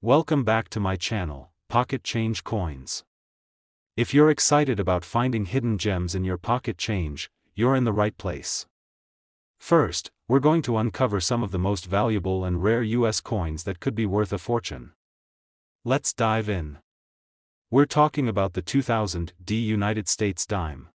Welcome back to my channel, Pocket Change Coins. If you're excited about finding hidden gems in your pocket change, you're in the right place. First, we're going to uncover some of the most valuable and rare US coins that could be worth a fortune. Let's dive in. We're talking about the 2000 United States dime.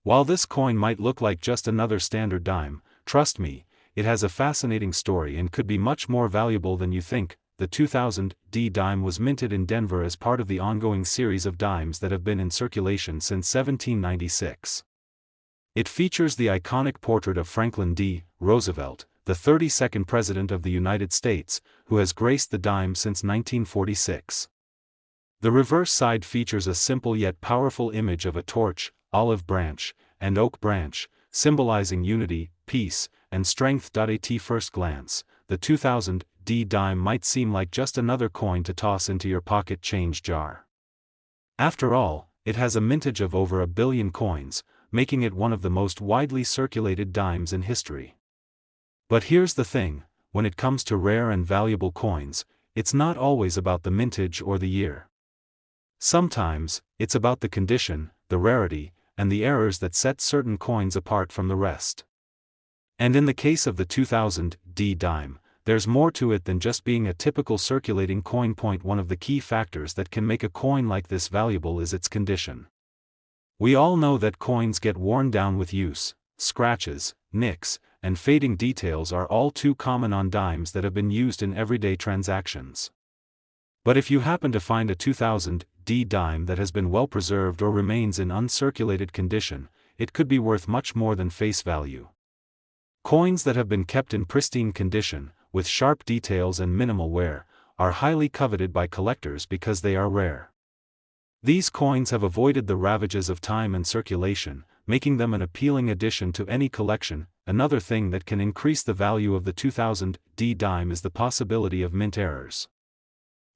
While this coin might look like just another standard dime, trust me, it has a fascinating story and could be much more valuable than you think. The 2000 dime was minted in Denver as part of the ongoing series of dimes that have been in circulation since 1796. It features the iconic portrait of Franklin D. Roosevelt, the 32nd President of the United States, who has graced the dime since 1946. The reverse side features a simple yet powerful image of a torch, olive branch, and oak branch, symbolizing unity, peace, and strength. At first glance, the 2000 dime might seem like just another coin to toss into your pocket change jar. After all, it has a mintage of over 1 billion coins, making it one of the most widely circulated dimes in history. But here's the thing, when it comes to rare and valuable coins, it's not always about the mintage or the year. Sometimes, it's about the condition, the rarity, and the errors that set certain coins apart from the rest. And in the case of the 2000 dime, there's more to it than just being a typical circulating coin. One of the key factors that can make a coin like this valuable is its condition. We all know that coins get worn down with use. Scratches, nicks, and fading details are all too common on dimes that have been used in everyday transactions. But if you happen to find a 2000 dime that has been well preserved or remains in uncirculated condition, it could be worth much more than face value. Coins that have been kept in pristine condition, with sharp details and minimal wear, are highly coveted by collectors because they are rare. These coins have avoided the ravages of time and circulation, making them an appealing addition to any collection. Another thing that can increase the value of the 2000 dime is the possibility of mint errors.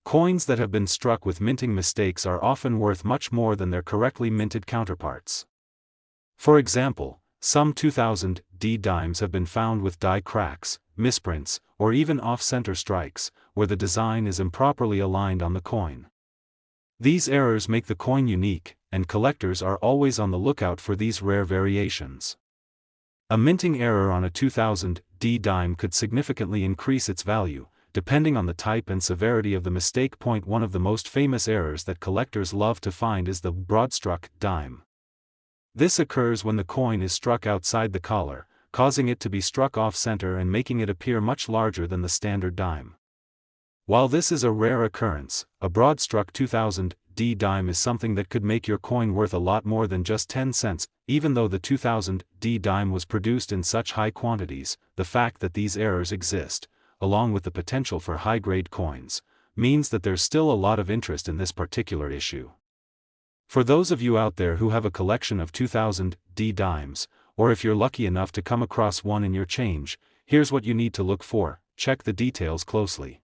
Coins that have been struck with minting mistakes are often worth much more than their correctly minted counterparts. For example, some 2000 dimes have been found with die cracks, misprints, or even off-center strikes, where the design is improperly aligned on the coin. These errors make the coin unique, and collectors are always on the lookout for these rare variations. A minting error on a 2000 dime could significantly increase its value, depending on the type and severity of the mistake. One of the most famous errors that collectors love to find is the broad-struck dime. This occurs when the coin is struck outside the collar, causing it to be struck off-center and making it appear much larger than the standard dime. While this is a rare occurrence, a broad-struck 2000 dime is something that could make your coin worth a lot more than just 10 cents. Even though the 2000 dime was produced in such high quantities, the fact that these errors exist, along with the potential for high-grade coins, means that there's still a lot of interest in this particular issue. For those of you out there who have a collection of 2000 dimes, or if you're lucky enough to come across one in your change, here's what you need to look for. Check the details closely.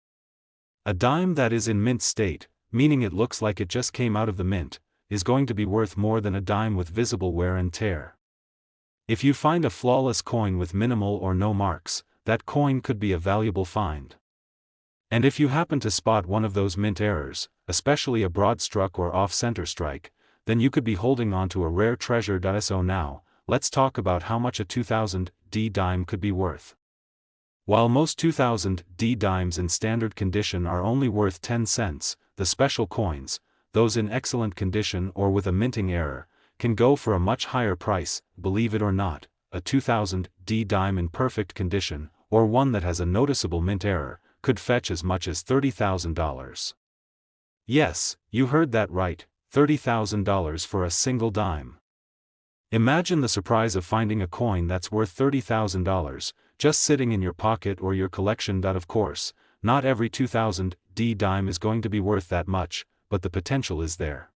A dime that is in mint state, meaning it looks like it just came out of the mint, is going to be worth more than a dime with visible wear and tear. If you find a flawless coin with minimal or no marks, that coin could be a valuable find. And if you happen to spot one of those mint errors, especially a broad struck or off-center strike, then you could be holding on to a rare treasure. So now, let's talk about how much a 2000 dime could be worth. While most 2000 dimes in standard condition are only worth 10 cents, the special coins, those in excellent condition or with a minting error, can go for a much higher price. Believe it or not, a 2000 dime in perfect condition, or one that has a noticeable mint error, could fetch as much as $30,000. Yes, you heard that right, $30,000 for a single dime. Imagine the surprise of finding a coin that's worth $30,000, just sitting in your pocket or your collection. Of course, not every 2000 dime is going to be worth that much, but the potential is there.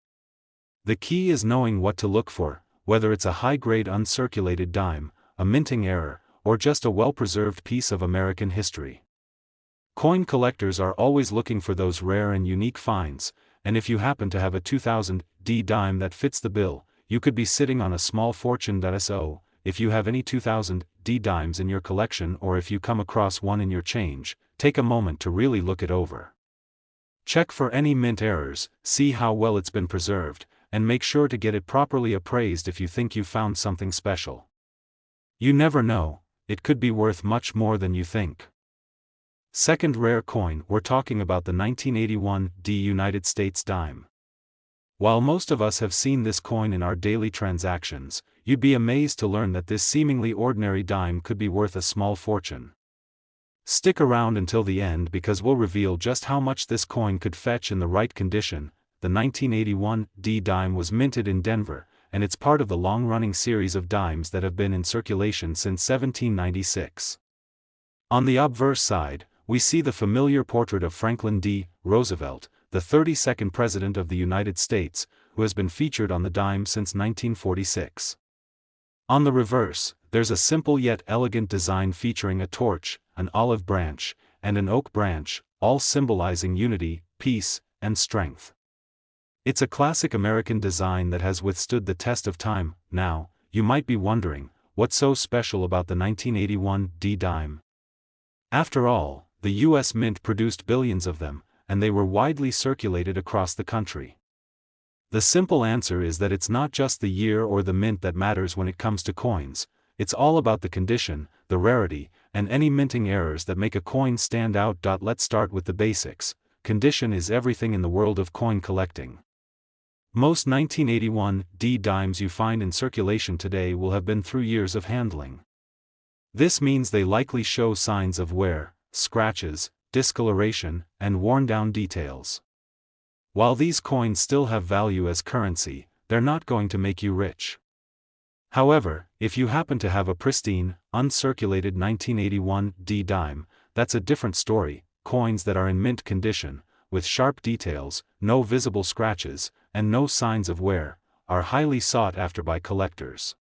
The key is knowing what to look for, whether it's a high-grade uncirculated dime, a minting error, or just a well-preserved piece of American history. Coin collectors are always looking for those rare and unique finds, and if you happen to have a 2000 dime that fits the bill, you could be sitting on a small fortune. So, if you have any 2000 dimes in your collection or if you come across one in your change, take a moment to really look it over. Check for any mint errors, see how well it's been preserved, and make sure to get it properly appraised if you think you found something special. You never know, it could be worth much more than you think. Second rare coin, we're talking about the 1981 United States dime. While most of us have seen this coin in our daily transactions, you'd be amazed to learn that this seemingly ordinary dime could be worth a small fortune. Stick around until the end because we'll reveal just how much this coin could fetch in the right condition. The 1981 dime was minted in Denver, and it's part of the long-running series of dimes that have been in circulation since 1796. On the obverse side, we see the familiar portrait of Franklin D. Roosevelt, the 32nd President of the United States, who has been featured on the dime since 1946. On the reverse, there's a simple yet elegant design featuring a torch, an olive branch, and an oak branch, all symbolizing unity, peace, and strength. It's a classic American design that has withstood the test of time. Now, you might be wondering, what's so special about the 1981 dime? After all, the U.S. Mint produced billions of them, and they were widely circulated across the country. The simple answer is that it's not just the year or the mint that matters when it comes to coins, it's all about the condition, the rarity, and any minting errors that make a coin stand out. Let's start with the basics. Condition is everything in the world of coin collecting. Most 1981 dimes you find in circulation today will have been through years of handling. This means they likely show signs of wear, scratches, discoloration, and worn-down details. While these coins still have value as currency, they're not going to make you rich. However, if you happen to have a pristine, uncirculated 1981 dime, that's a different story. Coins that are in mint condition, with sharp details, no visible scratches, and no signs of wear, are highly sought after by collectors.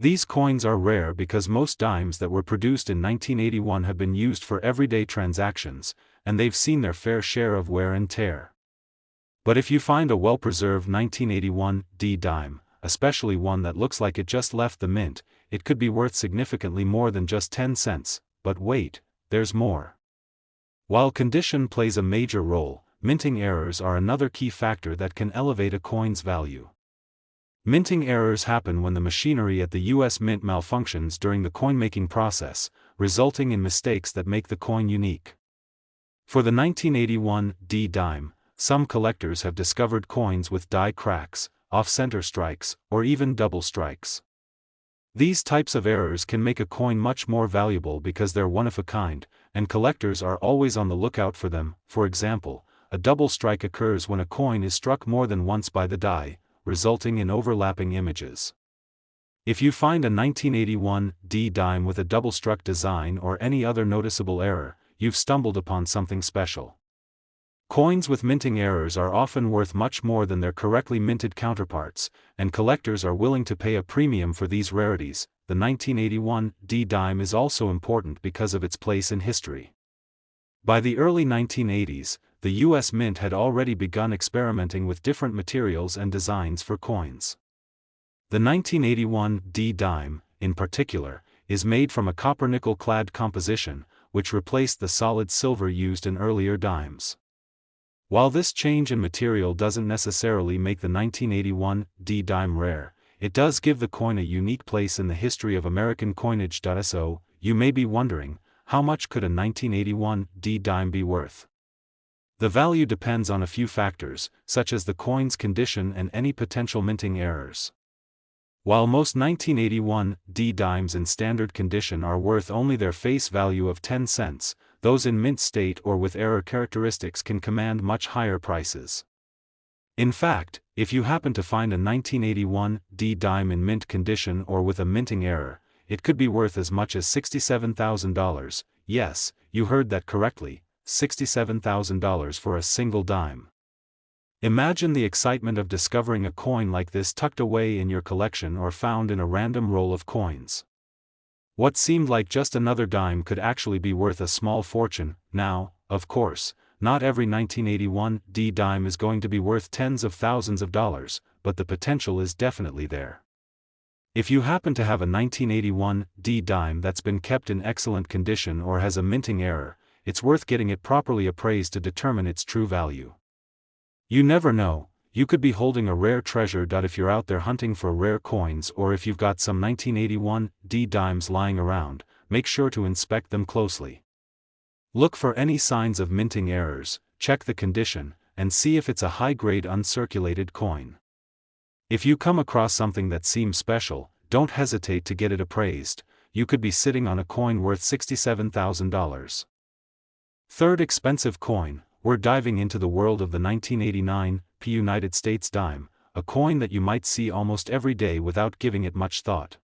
These coins are rare because most dimes that were produced in 1981 have been used for everyday transactions, and they've seen their fair share of wear and tear. But if you find a well-preserved 1981 dime, especially one that looks like it just left the mint, it could be worth significantly more than just 10 cents, but wait, there's more. While condition plays a major role, minting errors are another key factor that can elevate a coin's value. Minting errors happen when the machinery at the U.S. Mint malfunctions during the coin-making process, resulting in mistakes that make the coin unique. For the 1981 dime, some collectors have discovered coins with die cracks, off-center strikes, or even double strikes. These types of errors can make a coin much more valuable because they're one of a kind, and collectors are always on the lookout for them. For example, a double strike occurs when a coin is struck more than once by the die, resulting in overlapping images. If you find a 1981 dime with a double-struck design or any other noticeable error, you've stumbled upon something special. Coins with minting errors are often worth much more than their correctly minted counterparts, and collectors are willing to pay a premium for these rarities. The 1981 dime is also important because of its place in history. By the early 1980s, the U.S. Mint had already begun experimenting with different materials and designs for coins. The 1981 dime, in particular, is made from a copper-nickel-clad composition, which replaced the solid silver used in earlier dimes. While this change in material doesn't necessarily make the 1981 dime rare, it does give the coin a unique place in the history of American coinage. So, you may be wondering, how much could a 1981 dime be worth? The value depends on a few factors, such as the coin's condition and any potential minting errors. While most 1981 dimes in standard condition are worth only their face value of 10 cents, those in mint state or with error characteristics can command much higher prices. In fact, if you happen to find a 1981 dime in mint condition or with a minting error, it could be worth as much as $67,000. Yes, you heard that correctly, $67,000 for a single dime. Imagine the excitement of discovering a coin like this tucked away in your collection or found in a random roll of coins. What seemed like just another dime could actually be worth a small fortune. Now, of course, not every 1981 dime is going to be worth tens of thousands of dollars, but the potential is definitely there. If you happen to have a 1981 dime that's been kept in excellent condition or has a minting error, it's worth getting it properly appraised to determine its true value. You never know, you could be holding a rare treasure. If you're out there hunting for rare coins, or if you've got some 1981 D dimes lying around, make sure to inspect them closely. Look for any signs of minting errors, check the condition, and see if it's a high-grade uncirculated coin. If you come across something that seems special, don't hesitate to get it appraised. You could be sitting on a coin worth $67,000. Third expensive coin, we're diving into the world of the 1989 United States dime, a coin that you might see almost every day without giving it much thought.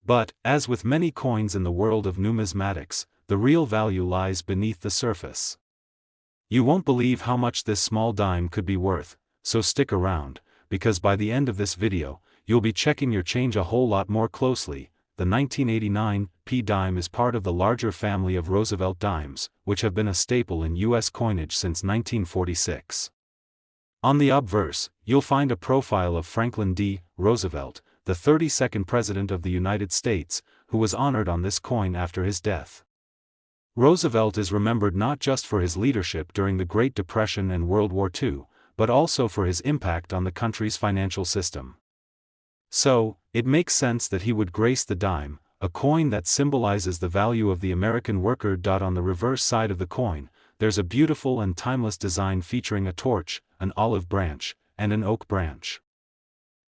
But, as with many coins in the world of numismatics, the real value lies beneath the surface. You won't believe how much this small dime could be worth, so stick around, because by the end of this video, you'll be checking your change a whole lot more closely. The 1989 dime is part of the larger family of Roosevelt dimes, which have been a staple in U.S. coinage since 1946. On the obverse, you'll find a profile of Franklin D. Roosevelt, the 32nd President of the United States, who was honored on this coin after his death. Roosevelt is remembered not just for his leadership during the Great Depression and World War II, but also for his impact on the country's financial system. So, it makes sense that he would grace the dime, a coin that symbolizes the value of the American worker. On the reverse side of the coin, there's a beautiful and timeless design featuring a torch, an olive branch, and an oak branch.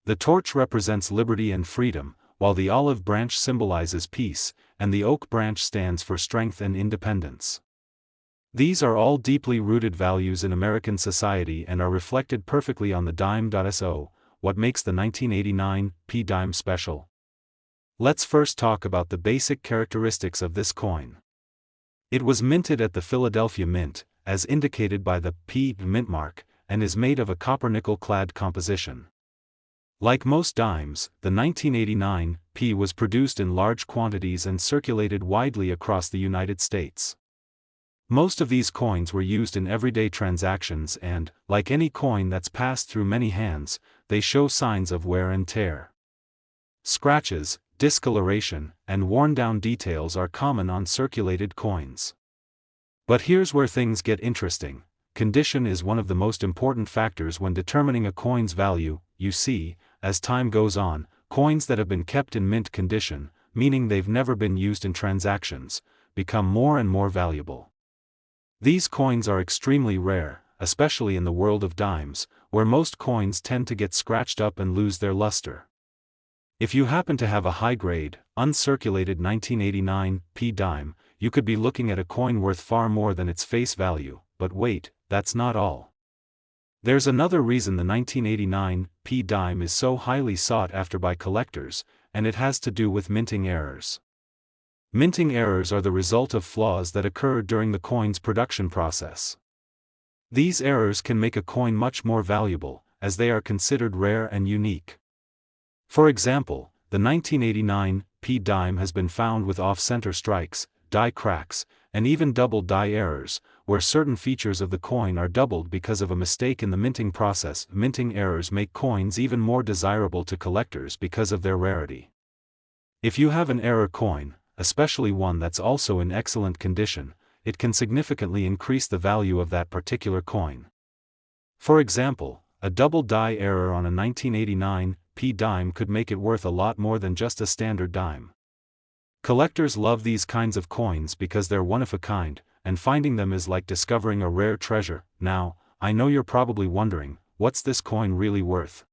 The torch represents liberty and freedom, while the olive branch symbolizes peace, and the oak branch stands for strength and independence. These are all deeply rooted values in American society and are reflected perfectly on the dime. So, what makes the 1989 dime special? Let's first talk about the basic characteristics of this coin. It was minted at the Philadelphia Mint, as indicated by the P mint mark, and is made of a copper-nickel clad composition. Like most dimes, the 1989 was produced in large quantities and circulated widely across the United States. Most of these coins were used in everyday transactions and, like any coin that's passed through many hands, they show signs of wear and tear. Scratches, discoloration, and worn-down details are common on circulated coins. But here's where things get interesting. Condition is one of the most important factors when determining a coin's value. You see, as time goes on, coins that have been kept in mint condition, meaning they've never been used in transactions, become more and more valuable. These coins are extremely rare, especially in the world of dimes, where most coins tend to get scratched up and lose their luster. If you happen to have a high-grade, uncirculated 1989 dime, you could be looking at a coin worth far more than its face value. But wait, that's not all. There's another reason the 1989 dime is so highly sought after by collectors, and it has to do with minting errors. Minting errors are the result of flaws that occur during the coin's production process. These errors can make a coin much more valuable, as they are considered rare and unique. For example, the 1989 dime has been found with off-center strikes, die cracks, and even double die errors, where certain features of the coin are doubled because of a mistake in the minting process. Minting errors make coins even more desirable to collectors because of their rarity. If you have an error coin, especially one that's also in excellent condition, it can significantly increase the value of that particular coin. For example, a double die error on a 1989 dime could make it worth a lot more than just a standard dime. Collectors love these kinds of coins because they're one of a kind, and finding them is like discovering a rare treasure. Now, I know you're probably wondering, what's this coin really worth?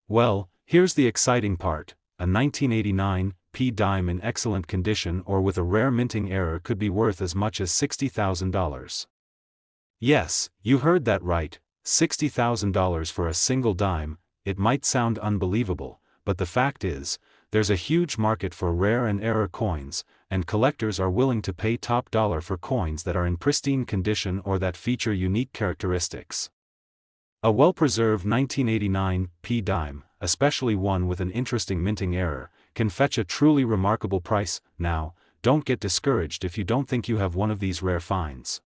Well, here's the exciting part. A 1989 dime in excellent condition or with a rare minting error could be worth as much as $60,000. Yes, you heard that right, $60,000 for a single dime. It might sound unbelievable, but the fact is, there's a huge market for rare and error coins, and collectors are willing to pay top dollar for coins that are in pristine condition or that feature unique characteristics. A well-preserved 1989 dime, especially one with an interesting minting error, can fetch a truly remarkable price. Now, don't get discouraged if you don't think you have one of these rare finds.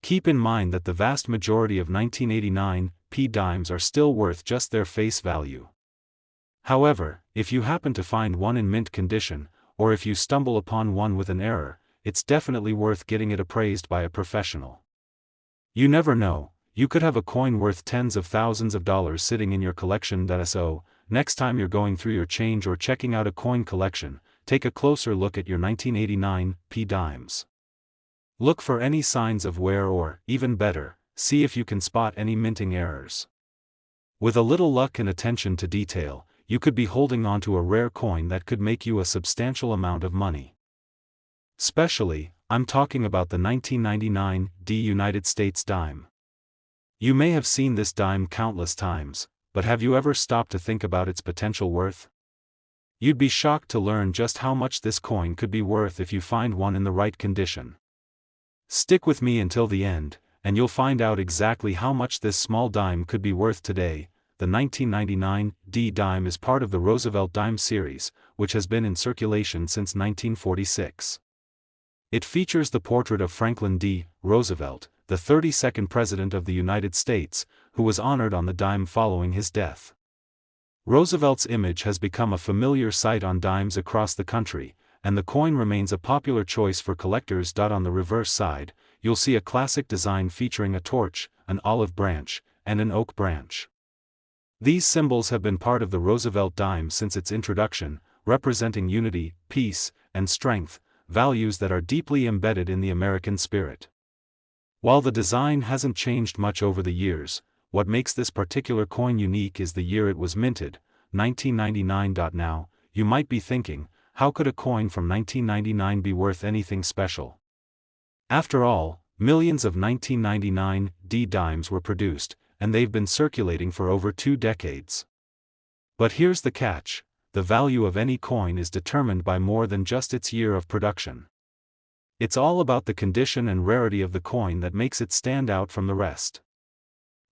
Keep in mind that the vast majority of 1989 dimes are still worth just their face value. However, if you happen to find one in mint condition, or if you stumble upon one with an error, it's definitely worth getting it appraised by a professional. You never know, you could have a coin worth tens of thousands of dollars sitting in your collection. So, next time you're going through your change or checking out a coin collection, take a closer look at your 1989 dimes. Look for any signs of wear or, even better, see if you can spot any minting errors. With a little luck and attention to detail, you could be holding on to a rare coin that could make you a substantial amount of money. Especially, I'm talking about the 1999 United States dime. You may have seen this dime countless times, but have you ever stopped to think about its potential worth? You'd be shocked to learn just how much this coin could be worth if you find one in the right condition. Stick with me until the end, and you'll find out exactly how much this small dime could be worth today. The 1999 dime is part of the Roosevelt Dimes series, which has been in circulation since 1946. It features the portrait of Franklin D. Roosevelt, the 32nd President of the United States, who was honored on the dime following his death. Roosevelt's image has become a familiar sight on dimes across the country, and the coin remains a popular choice for collectors. On the reverse side, you'll see a classic design featuring a torch, an olive branch, and an oak branch. These symbols have been part of the Roosevelt dime since its introduction, representing unity, peace, and strength, values that are deeply embedded in the American spirit. While the design hasn't changed much over the years, what makes this particular coin unique is the year it was minted, 1999. Now, you might be thinking, how could a coin from 1999 be worth anything special? After all, millions of 1999 dimes were produced, and they've been circulating for over 2 decades. But here's the catch: the value of any coin is determined by more than just its year of production. It's all about the condition and rarity of the coin that makes it stand out from the rest.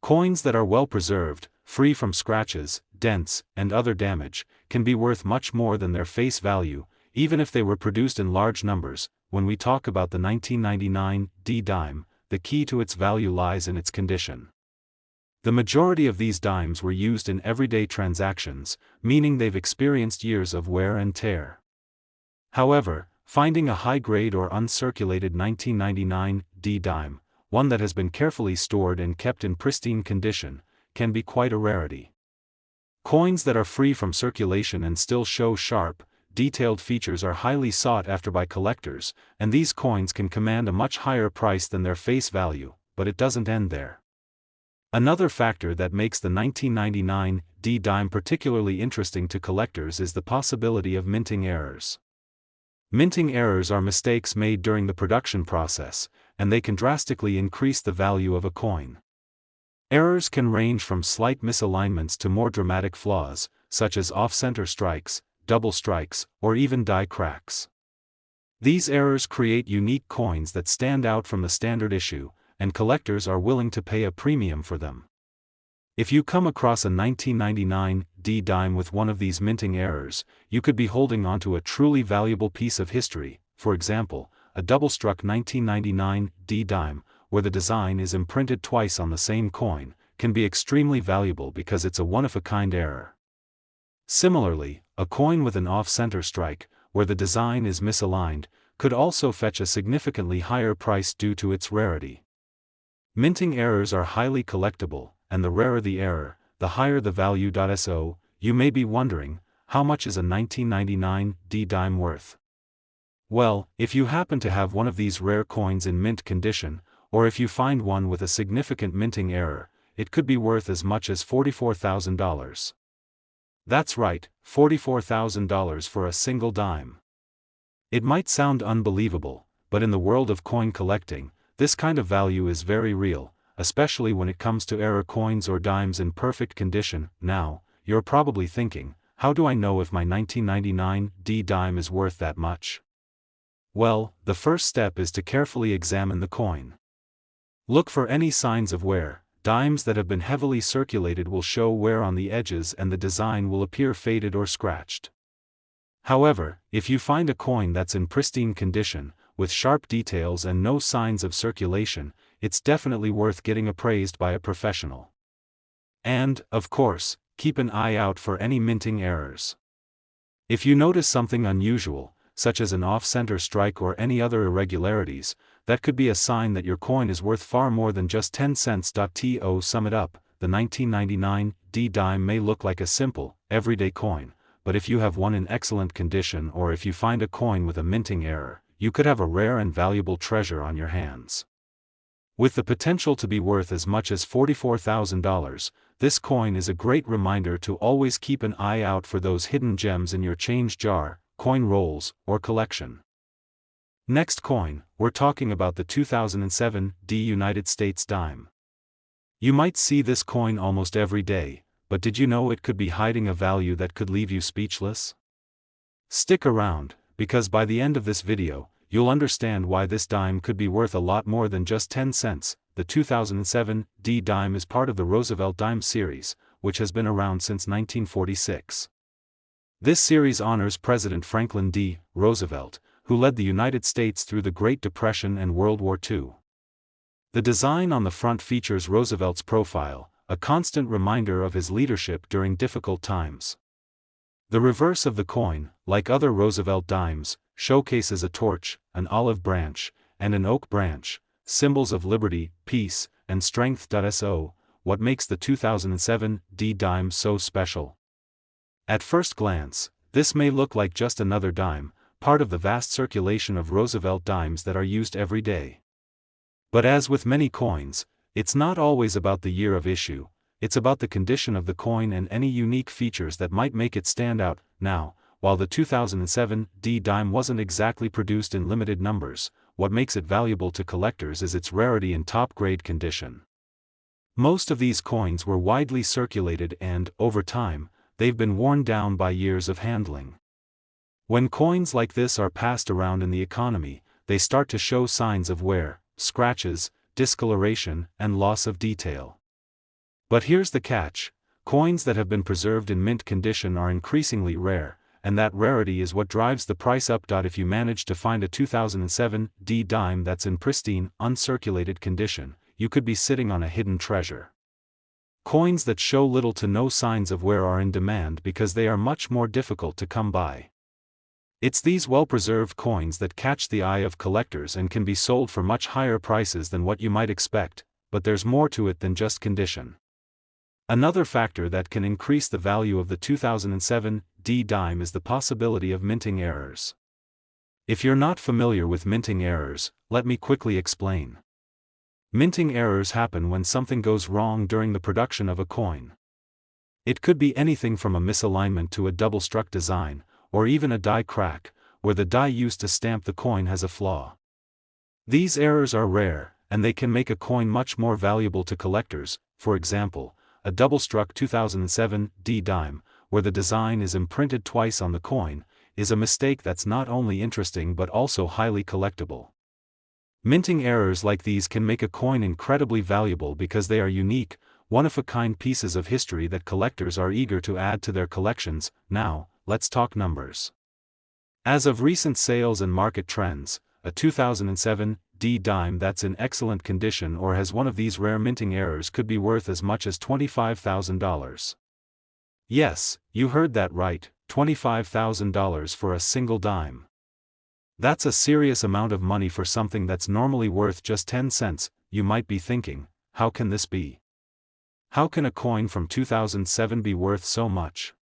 Coins that are well preserved, free from scratches, dents, and other damage, can be worth much more than their face value, even if they were produced in large numbers. When we talk about the 1999 dime, the key to its value lies in its condition. The majority of these dimes were used in everyday transactions, meaning they've experienced years of wear and tear. However, finding a high-grade or uncirculated 1999 dime, one that has been carefully stored and kept in pristine condition, can be quite a rarity. Coins that are free from circulation and still show sharp, detailed features are highly sought after by collectors, and these coins can command a much higher price than their face value, but it doesn't end there. Another factor that makes the 1999 dime particularly interesting to collectors is the possibility of minting errors. Minting errors are mistakes made during the production process, and they can drastically increase the value of a coin. Errors can range from slight misalignments to more dramatic flaws, such as off-center strikes, double strikes, or even die cracks. These errors create unique coins that stand out from the standard issue, and collectors are willing to pay a premium for them. If you come across a 1999 dime with one of these minting errors, you could be holding onto a truly valuable piece of history. For example, a double-struck 1999 dime, where the design is imprinted twice on the same coin, can be extremely valuable because it's a one-of-a-kind error. Similarly, a coin with an off-center strike, where the design is misaligned, could also fetch a significantly higher price due to its rarity. Minting errors are highly collectible, and the rarer the error, the higher the value. So, you may be wondering, how much is a 1999 dime worth? Well, if you happen to have one of these rare coins in mint condition, or if you find one with a significant minting error, it could be worth as much as $44,000. That's right, $44,000 for a single dime. It might sound unbelievable, but in the world of coin collecting, this kind of value is very real, especially when it comes to error coins or dimes in perfect condition. Now, you're probably thinking, how do I know if my 1999 dime is worth that much? Well, the first step is to carefully examine the coin. Look for any signs of wear. Dimes that have been heavily circulated will show wear on the edges and the design will appear faded or scratched. However, if you find a coin that's in pristine condition, with sharp details and no signs of circulation, it's definitely worth getting appraised by a professional. And, of course, keep an eye out for any minting errors. If you notice something unusual, such as an off-center strike or any other irregularities, that could be a sign that your coin is worth far more than just 10 cents. To sum it up, the 1999 D-dime may look like a simple, everyday coin, but if you have one in excellent condition or if you find a coin with a minting error, you could have a rare and valuable treasure on your hands. With the potential to be worth as much as $44,000, this coin is a great reminder to always keep an eye out for those hidden gems in your change jar, coin rolls, or collection. Next coin, we're talking about the 2007 D United States dime. You might see this coin almost every day, but did you know it could be hiding a value that could leave you speechless? Stick around, because by the end of this video, you'll understand why this dime could be worth a lot more than just 10 cents. The 2007 D dime is part of the Roosevelt Dimes series, which has been around since 1946. This series honors President Franklin D. Roosevelt, who led the United States through the Great Depression and World War II. The design on the front features Roosevelt's profile, a constant reminder of his leadership during difficult times. The reverse of the coin, like other Roosevelt dimes, showcases a torch, an olive branch, and an oak branch, symbols of liberty, peace, and strength. So, what makes the 2007 D dime so special? At first glance, this may look like just another dime, part of the vast circulation of Roosevelt dimes that are used every day. But as with many coins, it's not always about the year of issue, it's about the condition of the coin and any unique features that might make it stand out. Now, while the 2007 D dime wasn't exactly produced in limited numbers, what makes it valuable to collectors is its rarity and top-grade condition. Most of these coins were widely circulated and, over time, they've been worn down by years of handling. When coins like this are passed around in the economy, they start to show signs of wear, scratches, discoloration, and loss of detail. But here's the catch: coins that have been preserved in mint condition are increasingly rare, and that rarity is what drives the price up. If you manage to find a 2007 D dime that's in pristine, uncirculated condition, you could be sitting on a hidden treasure. Coins that show little to no signs of wear are in demand because they are much more difficult to come by. It's these well-preserved coins that catch the eye of collectors and can be sold for much higher prices than what you might expect, but there's more to it than just condition. Another factor that can increase the value of the 2007 D dime is the possibility of minting errors. If you're not familiar with minting errors, let me quickly explain. Minting errors happen when something goes wrong during the production of a coin. It could be anything from a misalignment to a double-struck design, or even a die crack, where the die used to stamp the coin has a flaw. These errors are rare, and they can make a coin much more valuable to collectors. For example, a double-struck 2007 D dime, where the design is imprinted twice on the coin, is a mistake that's not only interesting but also highly collectible. Minting errors like these can make a coin incredibly valuable because they are unique, one-of-a-kind pieces of history that collectors are eager to add to their collections. Now, let's talk numbers. As of recent sales and market trends, a 2007 D dime that's in excellent condition or has one of these rare minting errors could be worth as much as $25,000. Yes, you heard that right, $25,000 for a single dime. That's a serious amount of money for something that's normally worth just 10 cents. You might be thinking, how can this be? How can a coin from 2007 be worth so much?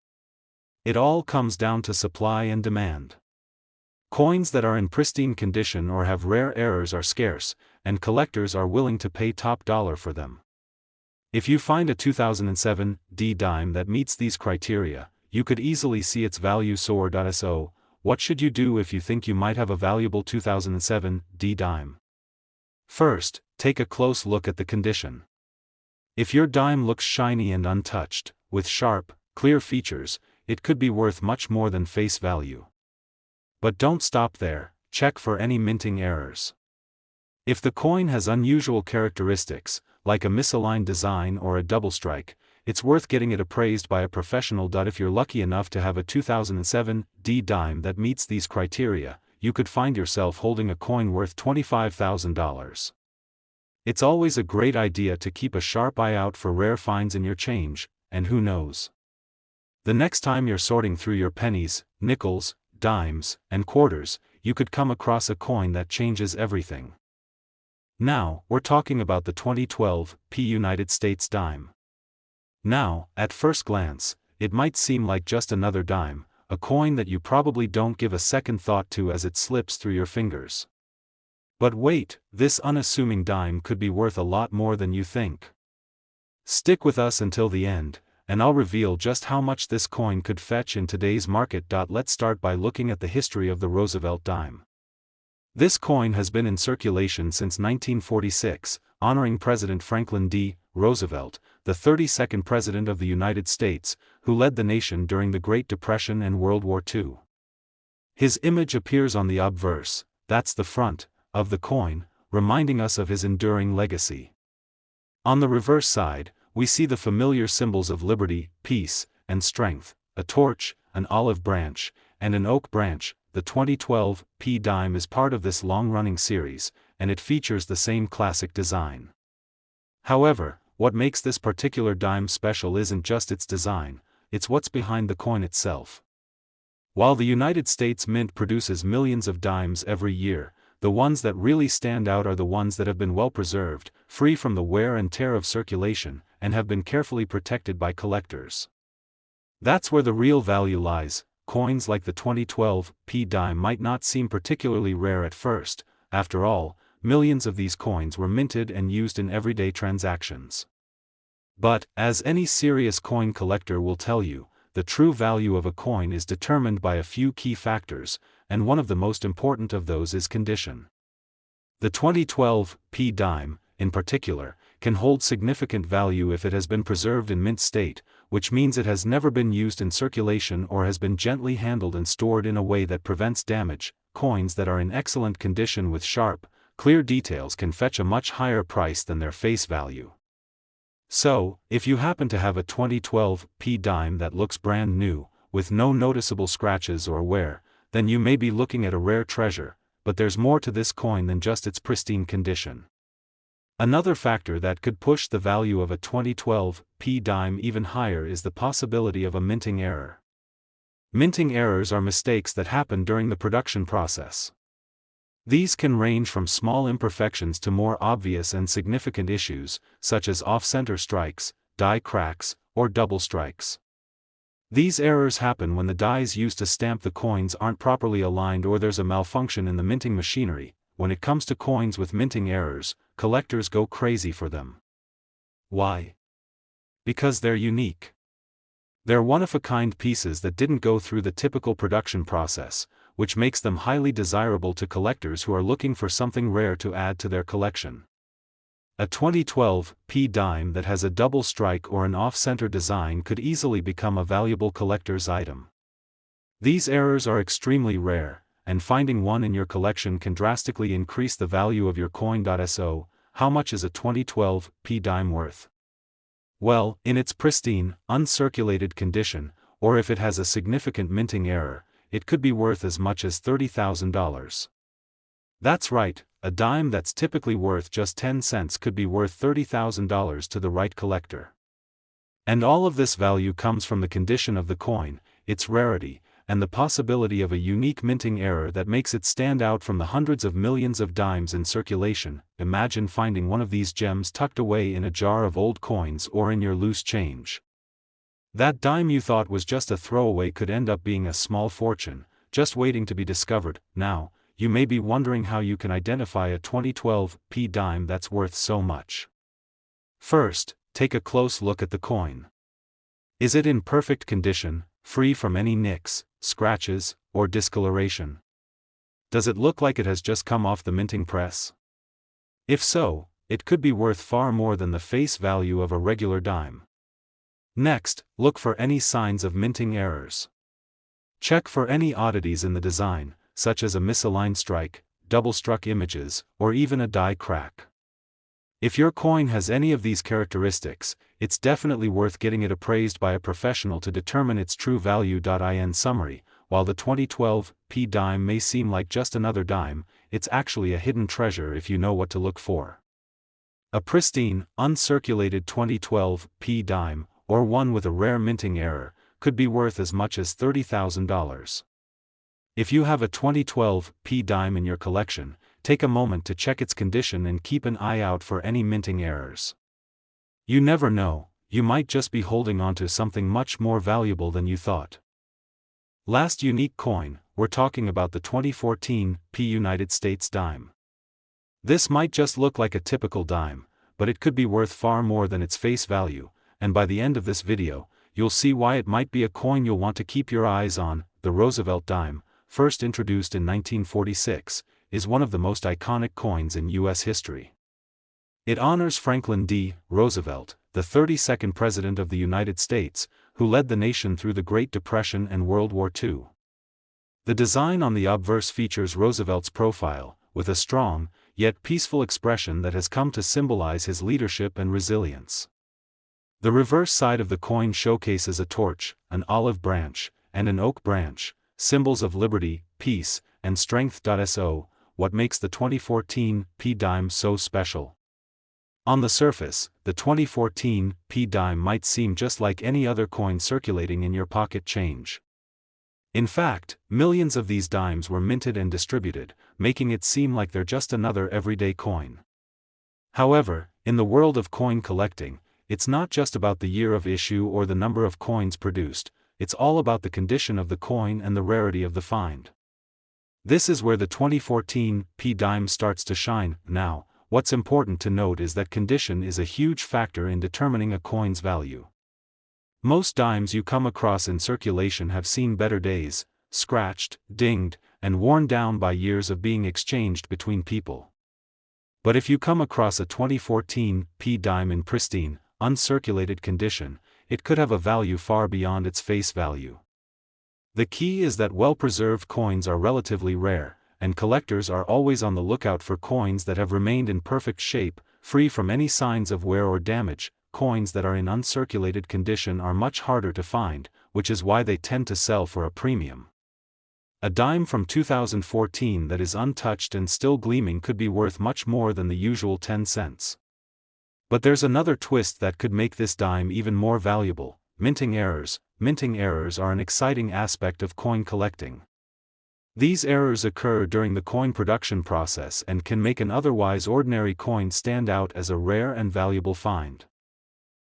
It all comes down to supply and demand. Coins that are in pristine condition or have rare errors are scarce, and collectors are willing to pay top dollar for them. If you find a 2007 D dime that meets these criteria, you could easily see its value soar. So, what should you do if you think you might have a valuable 2007 D dime? First, take a close look at the condition. If your dime looks shiny and untouched, with sharp, clear features, it could be worth much more than face value. But don't stop there, check for any minting errors. If the coin has unusual characteristics, like a misaligned design or a double strike, it's worth getting it appraised by a professional. If you're lucky enough to have a 2007 D dime that meets these criteria, you could find yourself holding a coin worth $25,000. It's always a great idea to keep a sharp eye out for rare finds in your change, and who knows? The next time you're sorting through your pennies, nickels, dimes, and quarters, you could come across a coin that changes everything. Now, we're talking about the 2012 United States dime. Now, at first glance, it might seem like just another dime, a coin that you probably don't give a second thought to as it slips through your fingers. But wait, this unassuming dime could be worth a lot more than you think. Stick with us until the end, and I'll reveal just how much this coin could fetch in today's market. Let's start by looking at the history of the Roosevelt dime. This coin has been in circulation since 1946, honoring President Franklin D. Roosevelt, the 32nd President of the United States, who led the nation during the Great Depression and World War II. His image appears on the obverse, that's the front, of the coin, reminding us of his enduring legacy. On the reverse side, we see the familiar symbols of liberty, peace, and strength, a torch, an olive branch, and an oak branch. The 2012 dime is part of this long-running series, and it features the same classic design. However, what makes this particular dime special isn't just its design, it's what's behind the coin itself. While the United States Mint produces millions of dimes every year, the ones that really stand out are the ones that have been well preserved, free from the wear and tear of circulation, and have been carefully protected by collectors. That's where the real value lies. Coins like the 2012 dime might not seem particularly rare at first. After all, millions of these coins were minted and used in everyday transactions. But, as any serious coin collector will tell you, the true value of a coin is determined by a few key factors, and one of the most important of those is condition. The 2012 dime, in particular, can hold significant value if it has been preserved in mint state, which means it has never been used in circulation or has been gently handled and stored in a way that prevents damage. Coins that are in excellent condition with sharp, clear details can fetch a much higher price than their face value. So, if you happen to have a 2012 dime that looks brand new, with no noticeable scratches or wear, then you may be looking at a rare treasure, but there's more to this coin than just its pristine condition. Another factor that could push the value of a 2012 dime even higher is the possibility of a minting error. Minting errors are mistakes that happen during the production process. These can range from small imperfections to more obvious and significant issues, such as off-center strikes, die cracks, or double strikes. These errors happen when the dies used to stamp the coins aren't properly aligned or there's a malfunction in the minting machinery. When it comes to coins with minting errors, collectors go crazy for them. Why? Because they're unique. They're one-of-a-kind pieces that didn't go through the typical production process, which makes them highly desirable to collectors who are looking for something rare to add to their collection. A 2012 dime that has a double strike or an off-center design could easily become a valuable collector's item. These errors are extremely rare, and finding one in your collection can drastically increase the value of your coin. So, how much is a 2012 dime worth? Well, in its pristine, uncirculated condition, or if it has a significant minting error, it could be worth as much as $30,000. That's right, a dime that's typically worth just 10 cents could be worth $30,000 to the right collector. And all of this value comes from the condition of the coin, its rarity, and the possibility of a unique minting error that makes it stand out from the hundreds of millions of dimes in circulation. Imagine finding one of these gems tucked away in a jar of old coins or in your loose change. That dime you thought was just a throwaway could end up being a small fortune, just waiting to be discovered. Now, you may be wondering how you can identify a 2012 dime that's worth so much. First, take a close look at the coin. Is it in perfect condition, free from any nicks, scratches, or discoloration? Does it look like it has just come off the minting press? If so, it could be worth far more than the face value of a regular dime. Next, look for any signs of minting errors. Check for any oddities in the design, such as a misaligned strike, double-struck images, or even a die crack. If your coin has any of these characteristics, it's definitely worth getting it appraised by a professional to determine its true value. In summary, while the 2012 dime may seem like just another dime, it's actually a hidden treasure if you know what to look for. A pristine, uncirculated 2012 dime, or one with a rare minting error, could be worth as much as $30,000. If you have a 2012 P dime in your collection, take a moment to check its condition and keep an eye out for any minting errors. You never know, you might just be holding onto something much more valuable than you thought. Last unique coin, we're talking about the 2014 P United States dime. This might just look like a typical dime, but it could be worth far more than its face value, and by the end of this video, you'll see why it might be a coin you'll want to keep your eyes on. The Roosevelt dime, first introduced in 1946, is one of the most iconic coins in U.S. history. It honors Franklin D. Roosevelt, the 32nd President of the United States, who led the nation through the Great Depression and World War II. The design on the obverse features Roosevelt's profile, with a strong, yet peaceful expression that has come to symbolize his leadership and resilience. The reverse side of the coin showcases a torch, an olive branch, and an oak branch, symbols of liberty, peace, and strength. So, what makes the 2014 P dime so special? On the surface, the 2014 P dime might seem just like any other coin circulating in your pocket change. In fact, millions of these dimes were minted and distributed, making it seem like they're just another everyday coin. However, in the world of coin collecting, it's not just about the year of issue or the number of coins produced, it's all about the condition of the coin and the rarity of the find. This is where the 2014 P dime starts to shine. Now, what's important to note is that condition is a huge factor in determining a coin's value. Most dimes you come across in circulation have seen better days, scratched, dinged, and worn down by years of being exchanged between people. But if you come across a 2014 P dime in pristine, uncirculated condition, it could have a value far beyond its face value. The key is that well-preserved coins are relatively rare, and collectors are always on the lookout for coins that have remained in perfect shape, free from any signs of wear or damage. Coins that are in uncirculated condition are much harder to find, which is why they tend to sell for a premium. A dime from 2014 that is untouched and still gleaming could be worth much more than the usual 10 cents. But there's another twist that could make this dime even more valuable: minting errors. Minting errors are an exciting aspect of coin collecting. These errors occur during the coin production process and can make an otherwise ordinary coin stand out as a rare and valuable find.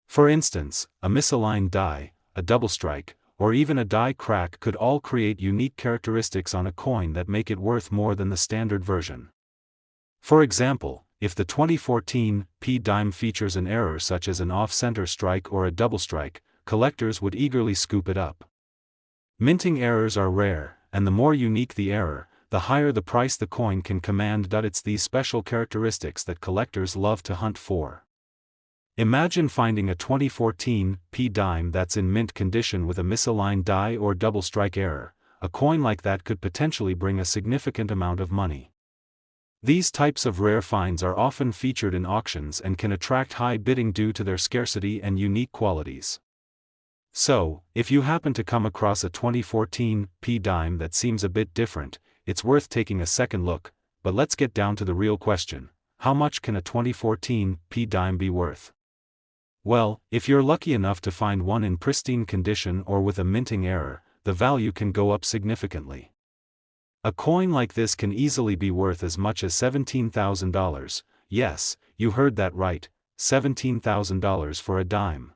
For instance, a misaligned die, a double strike, or even a die crack could all create unique characteristics on a coin that make it worth more than the standard version. For example, if the 2014 P dime features an error such as an off-center strike or a double strike, collectors would eagerly scoop it up. Minting errors are rare, and the more unique the error, the higher the price the coin can command. It's these special characteristics that collectors love to hunt for. Imagine finding a 2014 P dime that's in mint condition with a misaligned die or double strike error. A coin like that could potentially bring a significant amount of money. These types of rare finds are often featured in auctions and can attract high bidding due to their scarcity and unique qualities. So, if you happen to come across a 2014 P dime that seems a bit different, it's worth taking a second look. But let's get down to the real question: how much can a 2014 P dime be worth? Well, if you're lucky enough to find one in pristine condition or with a minting error, the value can go up significantly. A coin like this can easily be worth as much as $17,000. Yes, you heard that right, $17,000 for a dime.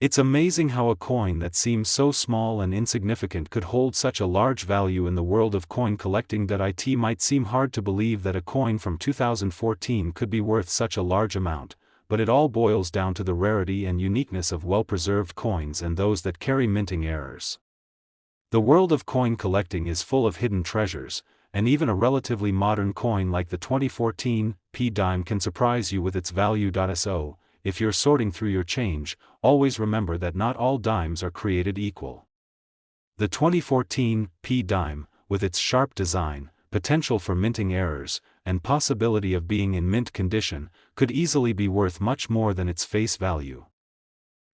It's amazing how a coin that seems so small and insignificant could hold such a large value in the world of coin collecting. It might seem hard to believe that a coin from 2014 could be worth such a large amount, but it all boils down to the rarity and uniqueness of well-preserved coins and those that carry minting errors. The world of coin collecting is full of hidden treasures, and even a relatively modern coin like the 2014 P dime can surprise you with its value. So, if you're sorting through your change, always remember that not all dimes are created equal. The 2014 P dime, with its sharp design, potential for minting errors, and possibility of being in mint condition, could easily be worth much more than its face value.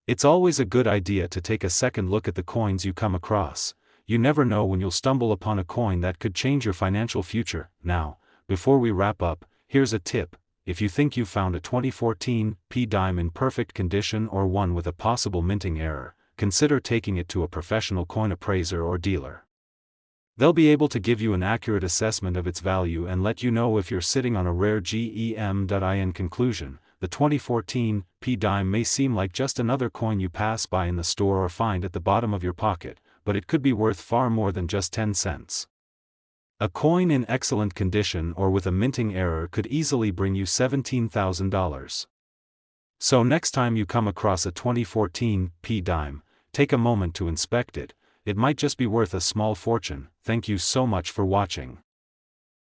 It's always a good idea to take a second look at the coins you come across. You never know when you'll stumble upon a coin that could change your financial future. Now, before we wrap up, here's a tip: if you think you found a 2014 P dime in perfect condition or one with a possible minting error, consider taking it to a professional coin appraiser or dealer. They'll be able to give you an accurate assessment of its value and let you know if you're sitting on a rare gem. In conclusion, the 2014 P dime may seem like just another coin you pass by in the store or find at the bottom of your pocket, but it could be worth far more than just 10 cents. A coin in excellent condition or with a minting error could easily bring you $17,000. So next time you come across a 2014 P dime, take a moment to inspect it. It might just be worth a small fortune. Thank you so much for watching.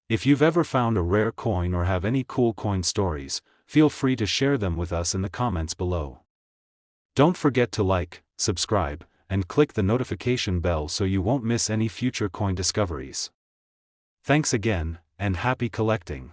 If you've ever found a rare coin or have any cool coin stories, feel free to share them with us in the comments below. Don't forget to like, subscribe, and click the notification bell so you won't miss any future coin discoveries. Thanks again, and happy collecting!